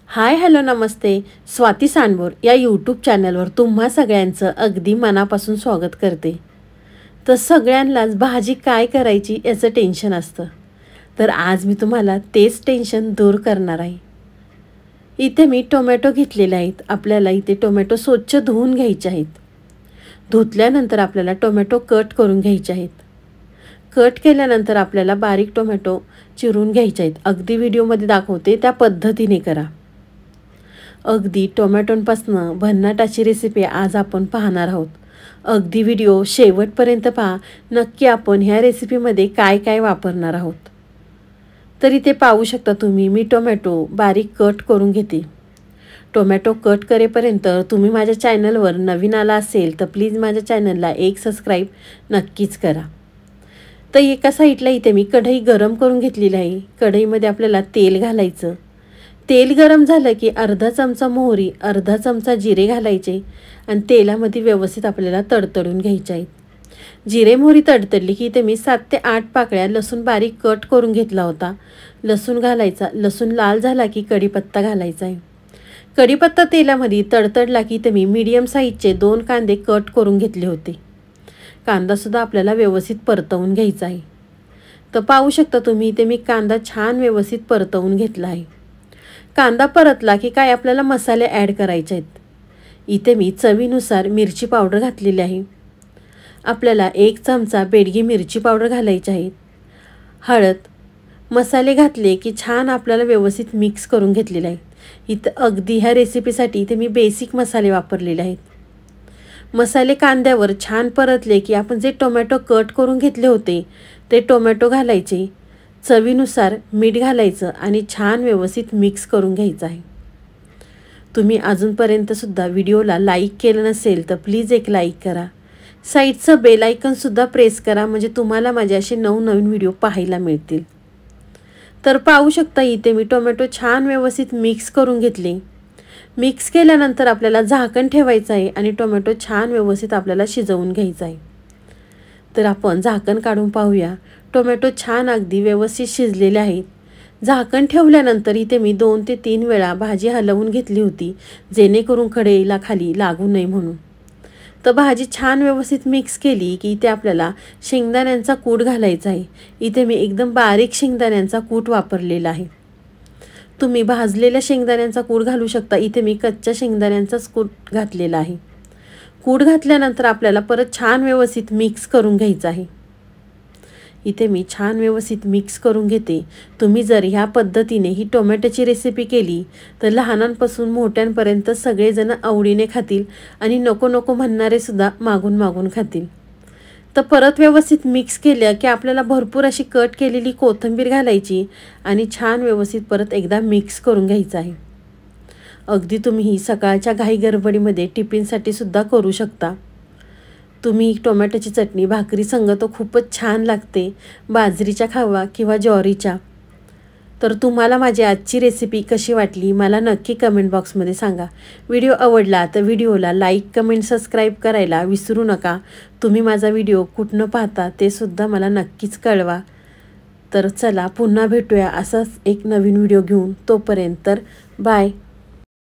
Hi hello नमस्ते. स्वाती सांडभोर या YouTube चॅनलवर तुम्हा सगळ्यांचं अगदी मनापासून स्वागत करते. तर सगळ्यांनाच भाजी काय करायची याचं टेन्शन असतं. तर आज मी तुम्हाला तेच टेन्शन दूर करणार आहे. इथे मी टोमॅटो घेतलेले आहेत. आपल्याला इथे टोमॅटो स्वच्छ धुवून घ्यायचे आहेत. धुतल्यानंतर आपल्याला टोमॅटो कट करून घ्यायचे आहेत. कट केल्यानंतर आपल्याला बारीक टोमॅटो चिरून घ्यायचे आहेत. अगदी व्हिडिओमध्ये दाखवते त्या पद्धतीने करा. अगदी टोमॅटोंपासनं भन्नाट अशी रेसिपी आज आपण पाहणार आहोत. अगदी व्हिडिओ शेवटपर्यंत पहा. नक्की आपण ह्या रेसिपीमध्ये काय काय वापरणार आहोत. तर इथे पाहू शकता तुम्ही मी टोमॅटो बारीक कट करून घेते. टोमॅटो कट करेपर्यंत तुम्ही माझ्या चॅनलवर नवीन आला असेल तर प्लीज माझ्या चॅनलला एक सबस्क्राईब नक्कीच करा. तर एका साईडला इथे मी कढई गरम करून घेतलेली आहे. कढईमध्ये आपल्याला तेल घालायचं. तेल गरम झालं की अर्धा चमचा मोहरी, अर्धा चमचा जिरे घालायचे आणि तेलामध्ये व्यवस्थित आपल्याला तडतडून घ्यायचे आहेत. जिरे मोहरी तडतडली की इथे मी 7 ते 8 पाकळ्या लसूण बारीक कट करून घेतला होता. लसूण घालायचा. लसूण लाल झाला की कढीपत्ता घालायचा आहे. कढीपत्ता तेलामध्ये तडतडला की इथे मी मीडियम साईजचे 2 कांदे कट करून घेतले होते. कांदासुद्धा आपल्याला व्यवस्थित परतवून घ्यायचा आहे. तर पाहू शकता तुम्ही इथे मी कांदा छान व्यवस्थित परतवून घेतला आहे. कांदा परतला की काय आपल्याला मसाले ॲड करायचे आहेत. इथे मी चवीनुसार मिरची पावडर घातलेली आहे. आपल्याला 1 चमचा बेडगी मिरची पावडर घालायची आहे. हळद, मसाले घातले की छान आपल्याला व्यवस्थित मिक्स करून घेतलेले आहे. इथं अगदी ह्या रेसिपीसाठी इथे मी बेसिक मसाले वापरलेले आहेत. मसाले कांद्यावर छान परतले की आपण जे टोमॅटो कट करून घेतले होते ते टोमॅटो घालायचे. चवीनुसार मीठ घालायचं आणि छान व्यवस्थित मिक्स करून घ्यायचं आहे. तुम्ही अजूनपर्यंतसुद्धा व्हिडिओला लाईक केलं नसेल तर प्लीज एक लाईक करा. साईडचं बेल आयकॉनसुद्धा प्रेस करा म्हणजे तुम्हाला माझे असे नवनवीन व्हिडिओ पाहायला मिळतील. तर पाहू शकता इथे मी टोमॅटो छान व्यवस्थित मिक्स करून घेतले. मिक्स केल्यानंतर आपल्याला झाकण ठेवायचं आहे आणि टोमॅटो छान व्यवस्थित आपल्याला शिजवून घ्यायचा आहे. तर आपण झाकण काढून पाहूया. टोमॅटो छान अगदी व्यवस्थित शिजलेले आहेत. झाकण ठेवल्यानंतर इथे मी 2 ते 3 वेळा भाजी हलवून घेतली होती जेणेकरून कढईला खाली लागू नये म्हणून. तर भाजी छान व्यवस्थित मिक्स केली की इथे आपल्याला शेंगदाण्यांचा कूट घालायचा आहे. इथे मी एकदम बारीक शेंगदाण्यांचा कूट वापरलेला आहे. तुम्ही भाजलेल्या शेंगदाण्यांचा कूट घालू शकता. इथे मी कच्च्या शेंगदाण्यांचाच कूट घातलेला आहे. कूट घातल्यानंतर आपल्याला परत छान व्यवस्थित मिक्स करून घ्यायचं आहे. इथे मी छान व्यवस्थित मिक्स करून घेते. तुम्ही जर ह्या पद्धतीने ही टोमॅटोची रेसिपी केली तर लहानांपासून मोठ्यांपर्यंत सगळेजण आवडीने खातील आणि नको नको म्हणणारे सुद्धा मागून मागून खातील. तर परत व्यवस्थित मिक्स केलं की आपल्याला भरपूर अशी कट केलेली कोथिंबीर घालायची आणि छान व्यवस्थित परत एकदा मिक्स करून घ्यायचं आहे. अगदी तुम्ही ही सकाळच्या घाई गडबडीमध्ये टिफिनसाठी सुद्धा करू शकता. तुम्ही टोमॅटोची चटणी भाकरी संग तर खूपच छान लागते. बाजरीच्या खावा किंवा ज्वारीच्या. तर तुम्हाला माझी आजची रेसिपी कशी वाटली मला नक्की कमेंट बॉक्समध्ये सांगा. व्हिडिओ आवडला तर व्हिडिओला लाईक, कमेंट, सबस्क्राईब करायला विसरू नका. तुम्ही माझा व्हिडिओ कुठनं पाहता ते सुद्धा मला नक्कीच कळवा. तर चला पुन्हा भेटूया असाच एक नवीन व्हिडिओ घेऊन. तोपर्यंत बाय.